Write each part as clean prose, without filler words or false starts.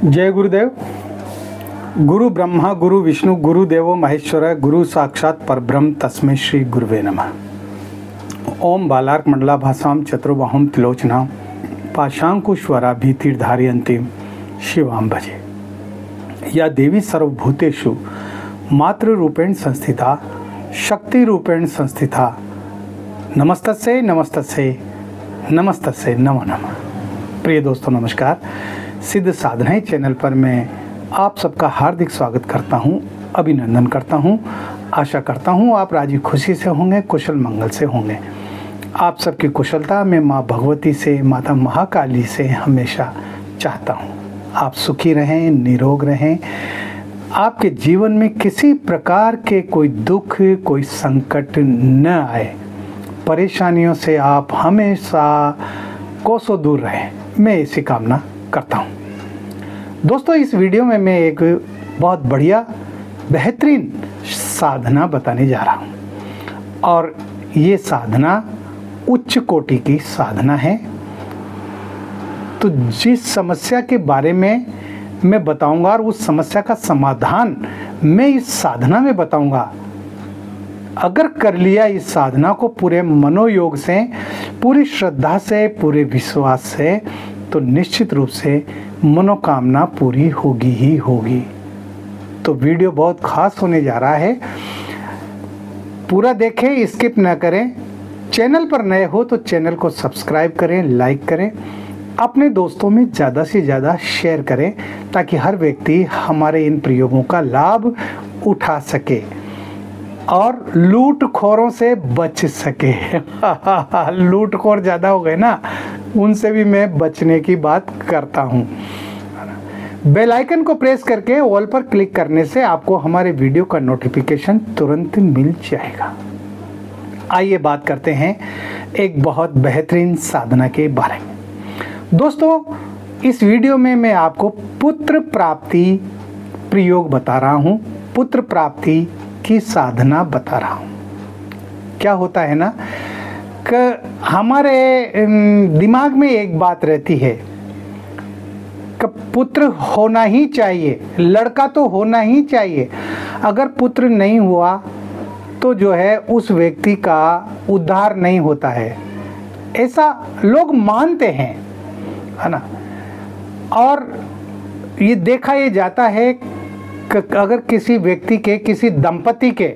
जय गुरुदेव। गुरु ब्रह्मा गुरु विष्णु गुरु देवो महेश्वर गुरु साक्षात परब्रह्म तस्मै श्री गुरुवे नमः। ओम बालार्क मंडलाभासां चतुर्बाहुं त्रिलोचनां पाशांकुश्वराभितीर्धारयन्तीं शिवां भजे। या देवी सर्वभूतेषु मातृरूपेण संस्थिता शक्तिरूपेण संस्थिता नमस्तस्यै नमस्तस्यै नमस्तस्यै नमो नमः। प्रिय दोस्तों नमस्कार। सिद्ध साधनाएं चैनल पर मैं आप सबका हार्दिक स्वागत करता हूं, अभिनंदन करता हूं। आशा करता हूं आप राजी खुशी से होंगे, कुशल मंगल से होंगे। आप सबकी कुशलता मैं माँ भगवती से, माता महाकाली से हमेशा चाहता हूं। आप सुखी रहें, निरोग रहें, आपके जीवन में किसी प्रकार के कोई दुख, कोई संकट न आए, परेशानियों से आप हमेशा कोसों दूर रहें, मैं इसी कामना करता हूं। दोस्तों इस वीडियो में मैं एक बहुत बढ़िया बेहतरीन साधना बताने जा रहा हूं और ये साधना उच्च कोटि की साधना है। तो जिस समस्या के बारे में मैं बताऊंगा और उस समस्या का समाधान मैं इस साधना में बताऊंगा, अगर कर लिया इस साधना को पूरे मनोयोग से, पूरी श्रद्धा से, पूरे विश्वास से, तो निश्चित रूप से मनोकामना पूरी होगी ही होगी। तो वीडियो बहुत खास होने जा रहा है, पूरा देखें, स्किप ना करें। चैनल पर नए हो तो चैनल को सब्सक्राइब करें, लाइक करें, अपने दोस्तों में ज़्यादा से ज़्यादा शेयर करें ताकि हर व्यक्ति हमारे इन प्रयोगों का लाभ उठा सके और लूटखोरों से बच सके। लूटखोर ज़्यादा हो गए ना, उनसे भी मैं बचने की बात करता हूँ। बेल आइकन को प्रेस करके ऑल पर क्लिक करने से आपको हमारे वीडियो का नोटिफिकेशन तुरंत मिल जाएगा। आइए बात करते हैं एक बहुत बेहतरीन साधना के बारे में। दोस्तों इस वीडियो में मैं आपको पुत्र प्राप्ति प्रयोग बता रहा हूँ, पुत्र प्राप्ति की साधना बता रहा हूँ। क्या होता है ना कि हमारे दिमाग में एक बात रहती है कि पुत्र होना ही चाहिए, लड़का तो होना ही चाहिए। अगर पुत्र नहीं हुआ तो जो है उस व्यक्ति का उद्धार नहीं होता है, ऐसा लोग मानते हैं, है ना। और ये देखा ये जाता है कि अगर किसी व्यक्ति के, किसी दंपति के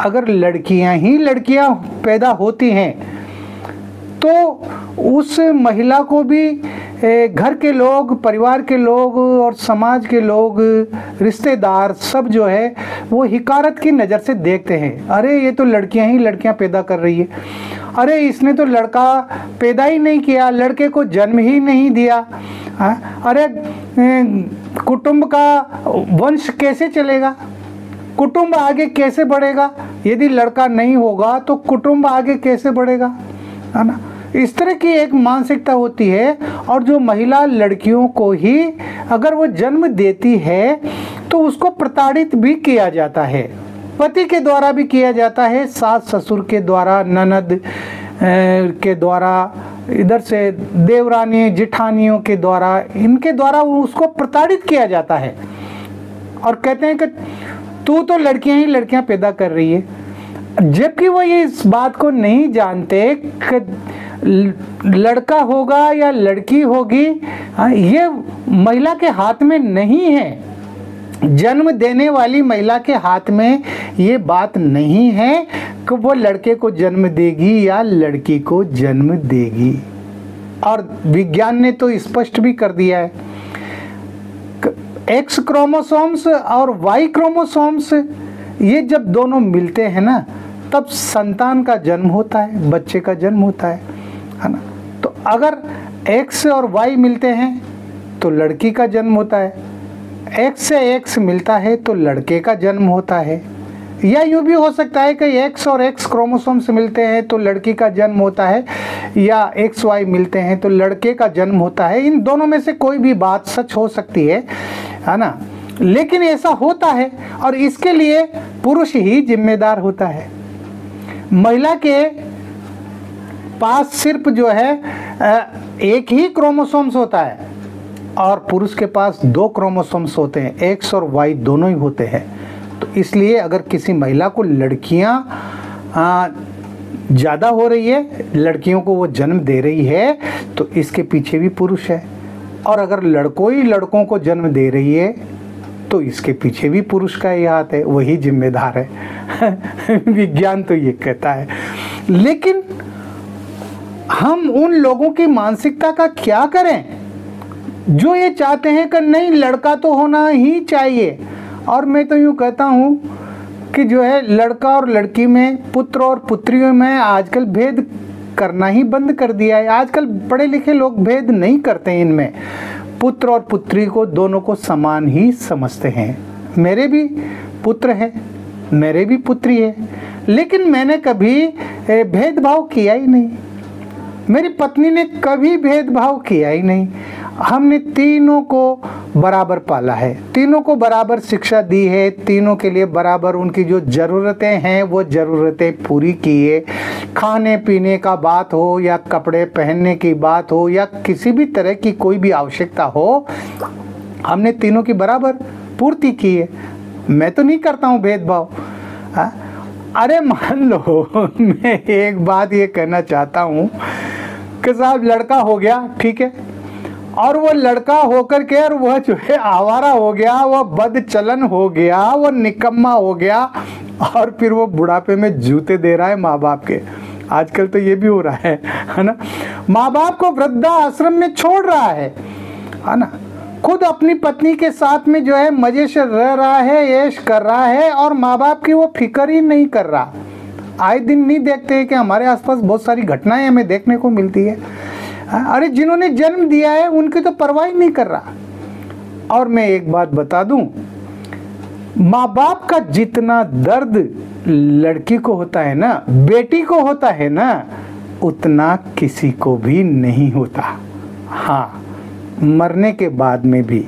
अगर लड़कियां पैदा होती हैं तो उस महिला को भी घर के लोग, परिवार के लोग और समाज के लोग, रिश्तेदार सब जो है वो हिकारत की नज़र से देखते हैं। अरे ये तो लड़कियां पैदा कर रही है, अरे इसने तो लड़का पैदा ही नहीं किया, लड़के को जन्म ही नहीं दिया। अरे कुटुंब का वंश कैसे चलेगा, कुटुंब आगे कैसे बढ़ेगा, यदि लड़का नहीं होगा तो कुटुंब आगे कैसे बढ़ेगा, है ना। इस तरह की एक मानसिकता होती है। और जो महिला लड़कियों को ही अगर वो जन्म देती है तो उसको प्रताड़ित भी किया जाता है, पति के द्वारा भी किया जाता है, सास ससुर के द्वारा, ननद के द्वारा, इधर से देवरानी जेठानियों के द्वारा, इनके द्वारा उसको प्रताड़ित किया जाता है। और कहते हैं कि तू तो लड़कियां पैदा कर रही है, जबकि वो ये इस बात को नहीं जानते कि लड़का होगा या लड़की होगी ये महिला के हाथ में नहीं है। जन्म देने वाली महिला के हाथ में ये बात नहीं है कि वो लड़के को जन्म देगी या लड़की को जन्म देगी। और विज्ञान ने तो स्पष्ट भी कर दिया है, एक्स क्रोमोसोम्स और वाई क्रोमोसोम्स ये जब दोनों मिलते हैं ना तब संतान का जन्म होता है, बच्चे का जन्म होता है ना। तो अगर एक्स और वाई मिलते हैं तो लड़की का जन्म होता है, एक्स से एक्स मिलता है तो लड़के का जन्म होता है। या यूँ भी हो सकता है कि एक्स और एक्स क्रोमोसोम्स मिलते हैं तो लड़की का जन्म होता है, या एक्स वाई मिलते हैं तो लड़के का जन्म होता है। इन दोनों में से कोई भी बात सच हो सकती है ना, लेकिन ऐसा होता है और इसके लिए पुरुष ही जिम्मेदार होता है। महिला के पास सिर्फ जो है एक ही क्रोमोसोम्स होता है, और पुरुष के पास 2 क्रोमोसोम्स होते हैं, एक्स और वाई दोनों ही होते हैं। तो इसलिए अगर किसी महिला को लड़कियां ज़्यादा हो रही है, लड़कियों को वो जन्म दे रही है, तो इसके पीछे भी पुरुष है। और अगर लड़कों ही लड़कों को जन्म दे रही है तो इसके पीछे भी पुरुष का ही हाथ है, वही जिम्मेदार है। विज्ञान तो ये कहता है। लेकिन हम उन लोगों की मानसिकता का क्या करें जो ये चाहते हैं कि नहीं लड़का तो होना ही चाहिए। और मैं तो यूँ कहता हूँ कि जो है लड़का और लड़की में, पुत्र और पुत्रियों में आजकल भेद करना ही बंद कर दिया है। आजकल पढ़े लिखे लोग भेद नहीं करते हैं इनमें, पुत्र और पुत्री को दोनों को समान ही समझते हैं। मेरे भी पुत्र है, मेरे भी पुत्री है, लेकिन मैंने कभी भेदभाव किया ही नहीं। मेरी पत्नी ने कभी भेदभाव किया ही नहीं। हमने तीनों को बराबर पाला है, तीनों को बराबर शिक्षा दी है, तीनों के लिए बराबर उनकी जो ज़रूरतें हैं वो ज़रूरतें पूरी की है। खाने पीने का बात हो या कपड़े पहनने की बात हो या किसी भी तरह की कोई भी आवश्यकता हो, हमने तीनों की बराबर पूर्ति की है। मैं तो नहीं करता हूँ भेदभाव। अरे मान लो मैं एक बात ये कहना चाहता हूँ कि साहब लड़का हो गया, ठीक है, और वो लड़का होकर के और वह जो है आवारा हो गया, वह बदचलन हो गया, वो निकम्मा हो गया, और फिर वो बुढ़ापे में जूते दे रहा है माँ बाप के। आजकल तो ये भी हो रहा है ना। माँ बाप को वृद्धा आश्रम में छोड़ रहा है ना। खुद अपनी पत्नी के साथ में जो है मजे से रह रहा है, ऐश कर रहा है, और माँ बाप की वो फिक्र ही नहीं कर रहा। आए दिन नहीं देखते हैं कि हमारे आसपास बहुत सारी घटनाएं हमें देखने को मिलती है। अरे जिन्होंने जन्म दिया है उनकी तो परवाह ही नहीं कर रहा। और मैं एक बात बता दूं, माँ बाप का जितना दर्द लड़की को होता है ना, बेटी को होता है ना, उतना किसी को भी नहीं होता। हाँ, मरने के बाद में भी,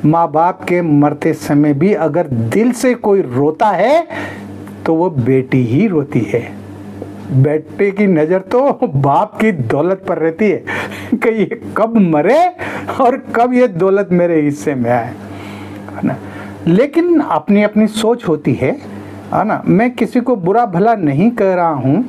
माँ बाप के मरते समय भी अगर दिल से कोई रोता है तो वो बेटी ही रोती है। बेटे की नज़र तो बाप की दौलत पर रहती है कि ये कब मरे और कब ये दौलत मेरे हिस्से में आए, है ना। लेकिन अपनी अपनी सोच होती है ना। मैं किसी को बुरा भला नहीं कह रहा हूँ,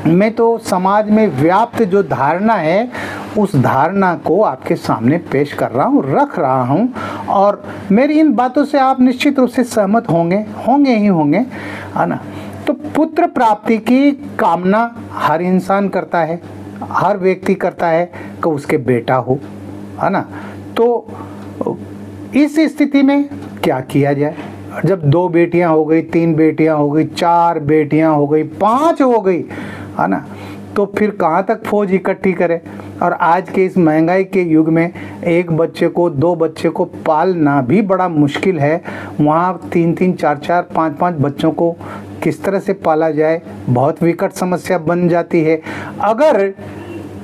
मैं तो समाज में व्याप्त जो धारणा है उस धारणा को आपके सामने पेश कर रहा हूँ, रख रहा हूँ। और मेरी इन बातों से आप निश्चित रूप से सहमत होंगे ही होंगे, है ना। तो पुत्र प्राप्ति की कामना हर इंसान करता है, हर व्यक्ति करता है कि उसके बेटा हो, है ना। तो इस स्थिति में क्या किया जाए? जब 2 बेटियां हो गई, 3 बेटियां हो गई, 4 बेटियां हो गई, 5 हो गई, है ना, तो फिर कहाँ तक फौज इकट्ठी करें? और आज के इस महंगाई के युग में 1 बच्चे को, 2 बच्चे को पालना भी बड़ा मुश्किल है। वहाँ 3-3, 4-4, 5-5 बच्चों को किस तरह से पाला जाए, बहुत विकट समस्या बन जाती है। अगर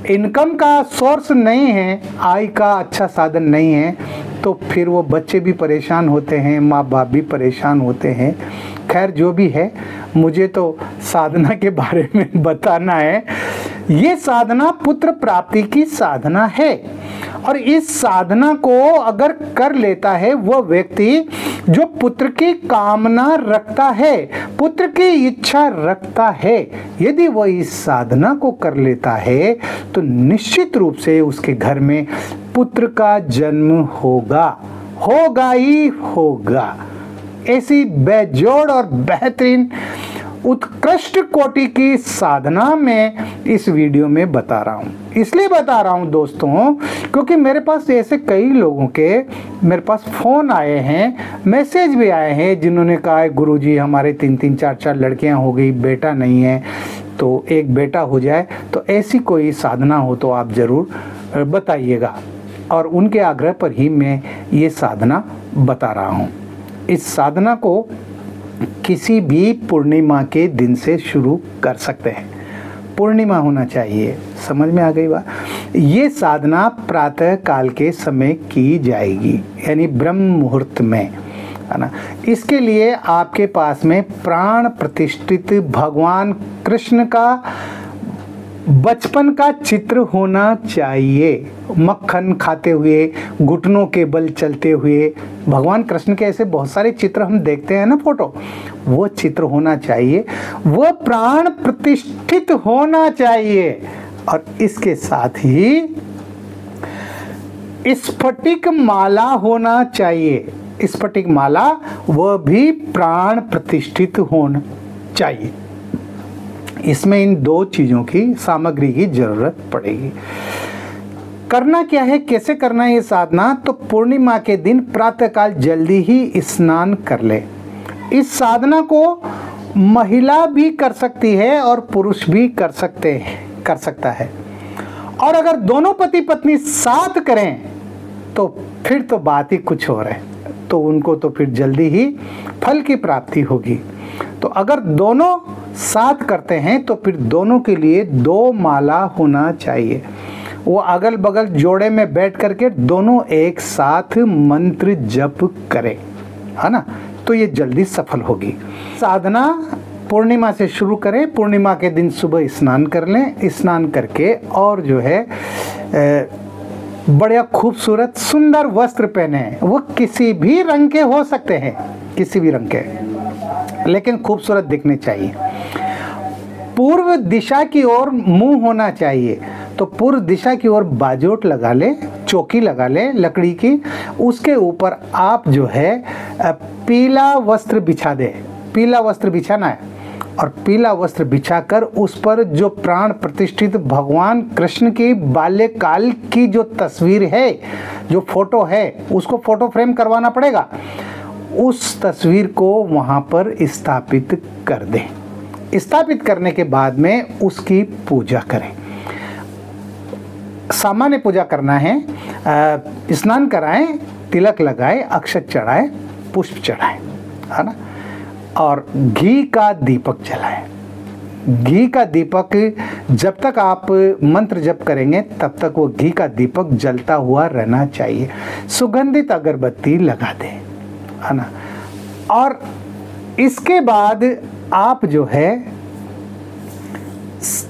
इनकम का सोर्स नहीं है, आय का अच्छा साधन नहीं है, तो फिर वो बच्चे भी परेशान होते हैं, माँ बाप भी परेशान होते हैं। खैर जो भी है, मुझे तो साधना के बारे में बताना है। ये साधना पुत्र प्राप्ति की साधना है, और इस साधना को अगर कर लेता है वो व्यक्ति जो पुत्र की कामना रखता है, पुत्र की इच्छा रखता है, यदि वो इस साधना को कर लेता है तो निश्चित रूप से उसके घर में पुत्र का जन्म होगा ही होगा। ऐसी बेजोड़ और बेहतरीन उत्कृष्ट कोटि की साधना मैं इस वीडियो में बता रहा हूँ। इसलिए बता रहा हूँ दोस्तों, क्योंकि मेरे पास ऐसे कई लोगों के मेरे पास फ़ोन आए हैं, मैसेज भी आए हैं, जिन्होंने कहा है गुरुजी हमारे 3-3, 4-4 लड़कियाँ हो गई, बेटा नहीं है, तो एक बेटा हो जाए। तो ऐसी कोई साधना हो तो आप ज़रूर बताइएगा। और उनके आग्रह पर ही मैं ये साधना बता रहा हूँ। इस साधना को किसी भी पूर्णिमा के दिन से शुरू कर सकते हैं। पूर्णिमा होना चाहिए, समझ में आ गई बात। ये साधना प्रातः काल के समय की जाएगी, यानी ब्रह्म मुहूर्त में, है ना। इसके लिए आपके पास में प्राण प्रतिष्ठित भगवान कृष्ण का बचपन का चित्र होना चाहिए। मक्खन खाते हुए, घुटनों के बल चलते हुए, भगवान कृष्ण के ऐसे बहुत सारे चित्र हम देखते हैं ना फोटो, वो चित्र होना चाहिए। वो प्राण प्रतिष्ठित होना चाहिए। और इसके साथ ही स्फटिक माला होना चाहिए। स्फटिक माला वह भी प्राण प्रतिष्ठित होना चाहिए। इसमें इन दो चीज़ों की सामग्री की जरूरत पड़ेगी। करना क्या है, कैसे करना है ये साधना? तो पूर्णिमा के दिन प्रातःकाल जल्दी ही स्नान कर ले। इस साधना को महिला भी कर सकती है और पुरुष भी कर सकता है। और अगर दोनों पति पत्नी साथ करें तो फिर तो बात ही कुछ और है, तो उनको तो फिर जल्दी ही फल की प्राप्ति होगी। तो अगर दोनों साथ करते हैं तो फिर दोनों के लिए 2 माला होना चाहिए। वो अगल बगल जोड़े में बैठ करके दोनों एक साथ मंत्र जप करें, है ना, तो ये जल्दी सफल होगी। साधना पूर्णिमा से शुरू करें। पूर्णिमा के दिन सुबह स्नान कर लें। स्नान करके और जो है बढ़िया खूबसूरत सुंदर वस्त्र पहने। वो किसी भी रंग के हो सकते हैं, किसी भी रंग के, लेकिन खूबसूरत दिखने चाहिए। पूर्व दिशा की ओर मुंह होना चाहिए। तो पूर्व दिशा की ओर बाजोट लगा ले, चौकी लगा ले लकड़ी की। उसके ऊपर आप जो है पीला वस्त्र बिछा दे। पीला वस्त्र बिछाना है और पीला वस्त्र बिछाकर उस पर जो प्राण प्रतिष्ठित भगवान कृष्ण की बाल्यकाल की जो तस्वीर है, जो फोटो है, उसको फोटो फ्रेम करवाना पड़ेगा। उस तस्वीर को वहाँ पर स्थापित कर दें। स्थापित करने के बाद में उसकी पूजा करें। सामान्य पूजा करना है। स्नान कराएं, तिलक लगाएं, अक्षत चढ़ाएं, पुष्प चढ़ाएं, है ना, और घी का दीपक जलाएं। घी का दीपक जब तक आप मंत्र जप करेंगे तब तक वो घी का दीपक जलता हुआ रहना चाहिए। सुगंधित अगरबत्ती लगा दें, है ना। और इसके बाद आप जो है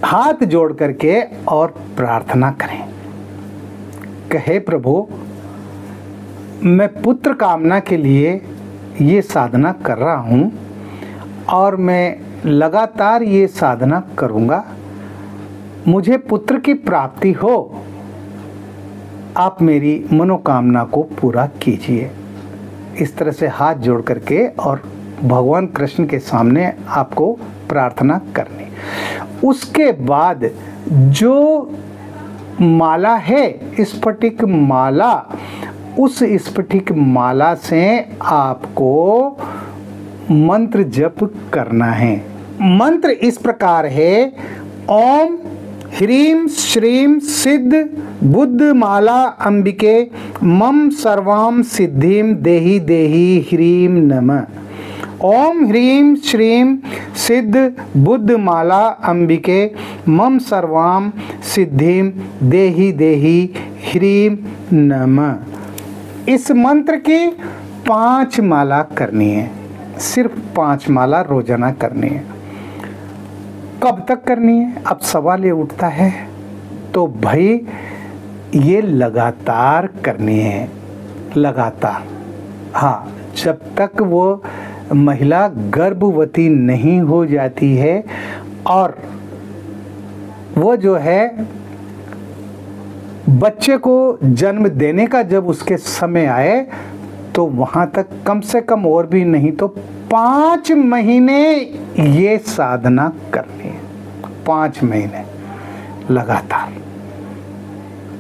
हाथ जोड़ करके और प्रार्थना करें। कहे प्रभु, मैं पुत्र कामना के लिए ये साधना कर रहा हूँ और मैं लगातार ये साधना करूँगा। मुझे पुत्र की प्राप्ति हो, आप मेरी मनोकामना को पूरा कीजिए। इस तरह से हाथ जोड़ करके और भगवान कृष्ण के सामने आपको प्रार्थना करनी। उसके बाद जो माला है, स्फटिक माला, उस स्फटिक माला से आपको मंत्र जप करना है। मंत्र इस प्रकार है: ओम ह्रीं श्रीं सिद्ध बुद्ध माला अंबिके मम सर्वाम सिद्धिम देहि देहि ह्रीं नमः। ओम ह्रीं श्रीं सिद्ध बुद्ध माला अंबिके मम सर्वाम सिद्धिम देहि देहि ह्रीं नमः। इस मंत्र की 5 माला करनी है। सिर्फ 5 माला रोजाना करनी है। कब तक करनी है? अब सवाल ये उठता है, तो भाई ये लगातार करनी है, लगातार। हाँ, जब तक वो महिला गर्भवती नहीं हो जाती है और वो जो है बच्चे को जन्म देने का जब उसके समय आए, तो वहाँ तक कम से कम और भी नहीं तो 5 महीने ये साधना करनी है। 5 महीने लगातार,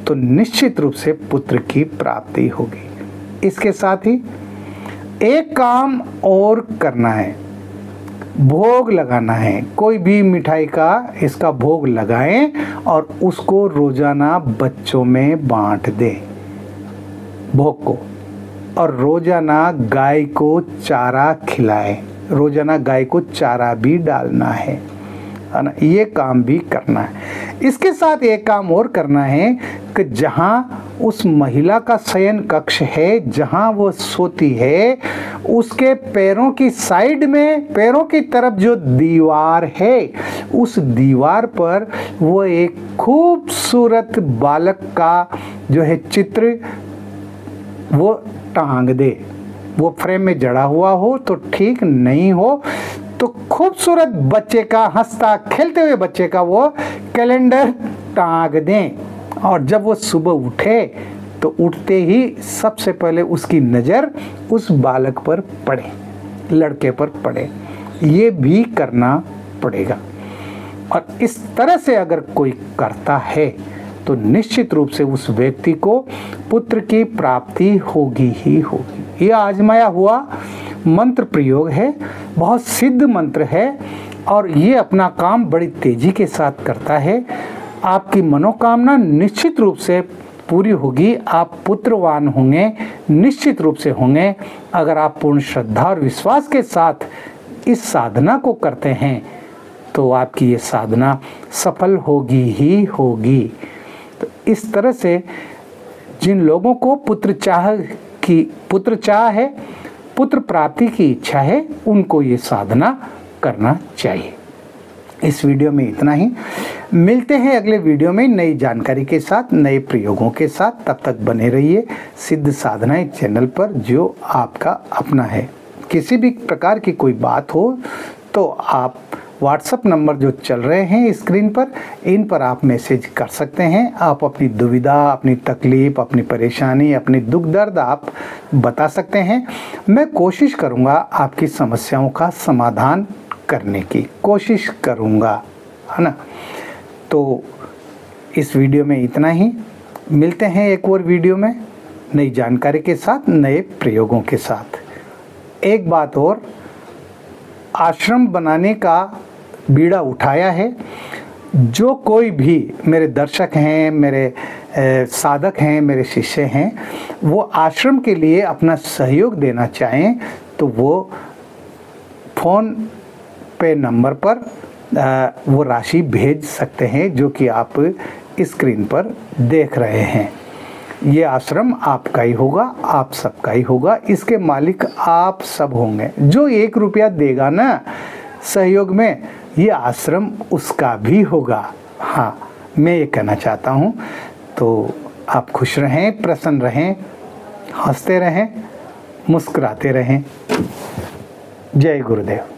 तो निश्चित रूप से पुत्र की प्राप्ति होगी। इसके साथ ही एक काम और करना है, भोग लगाना है। कोई भी मिठाई का इसका भोग लगाएं और उसको रोजाना बच्चों में बांट दें, भोग को। और रोजाना गाय को चारा खिलाएं। रोजाना गाय को चारा भी डालना है ना। ये काम भी करना है। इसके साथ एक काम और करना है कि जहाँ उस महिला का शयन कक्ष है, जहाँ वो सोती है, उसके पैरों की साइड में, पैरों की तरफ जो दीवार है, उस दीवार पर वो एक खूबसूरत बालक का जो है चित्र वो टांग दे। वो फ्रेम में जड़ा हुआ हो तो ठीक, नहीं हो तो खूबसूरत बच्चे का, हंसता खेलते हुए बच्चे का वो कैलेंडर टांग दें। और जब वो सुबह उठे तो उठते ही सबसे पहले उसकी नज़र उस बालक पर पड़े, लड़के पर पड़े। ये भी करना पड़ेगा। और इस तरह से अगर कोई करता है तो निश्चित रूप से उस व्यक्ति को पुत्र की प्राप्ति होगी ही होगी। ये आजमाया हुआ मंत्र प्रयोग है, बहुत सिद्ध मंत्र है और ये अपना काम बड़ी तेजी के साथ करता है। आपकी मनोकामना निश्चित रूप से पूरी होगी, आप पुत्रवान होंगे, निश्चित रूप से होंगे अगर आप पूर्ण श्रद्धा और विश्वास के साथ इस साधना को करते हैं तो आपकी ये साधना सफल होगी ही होगी। तो इस तरह से जिन लोगों को पुत्र चाह है, पुत्र प्राप्ति की इच्छा है, उनको ये साधना करना चाहिए। इस वीडियो में इतना ही। मिलते हैं अगले वीडियो में नई जानकारी के साथ, नए प्रयोगों के साथ। तब तक बने रहिए सिद्ध साधनाएं चैनल पर, जो आपका अपना है। किसी भी प्रकार की कोई बात हो तो आप व्हाट्सएप नंबर जो चल रहे हैं स्क्रीन पर, इन पर आप मैसेज कर सकते हैं। आप अपनी दुविधा, अपनी तकलीफ़, अपनी परेशानी, अपनी दुख दर्द आप बता सकते हैं। मैं कोशिश करूंगा आपकी समस्याओं का समाधान करने की कोशिश करूंगा, है ना। तो इस वीडियो में इतना ही। मिलते हैं एक और वीडियो में नई जानकारी के साथ, नए प्रयोगों के साथ। एक बात और, आश्रम बनाने का बीड़ा उठाया है। जो कोई भी मेरे दर्शक हैं, मेरे साधक हैं, मेरे शिष्य हैं, वो आश्रम के लिए अपना सहयोग देना चाहें तो वो फ़ोन पे नंबर पर वो राशि भेज सकते हैं, जो कि आप स्क्रीन पर देख रहे हैं। ये आश्रम आपका ही होगा, आप सबका ही होगा, इसके मालिक आप सब होंगे। जो 1 रुपया देगा ना सहयोग में, ये आश्रम उसका भी होगा। हाँ, मैं ये कहना चाहता हूँ। तो आप खुश रहें, प्रसन्न रहें, हंसते रहें, मुस्कुराते रहें। जय गुरुदेव।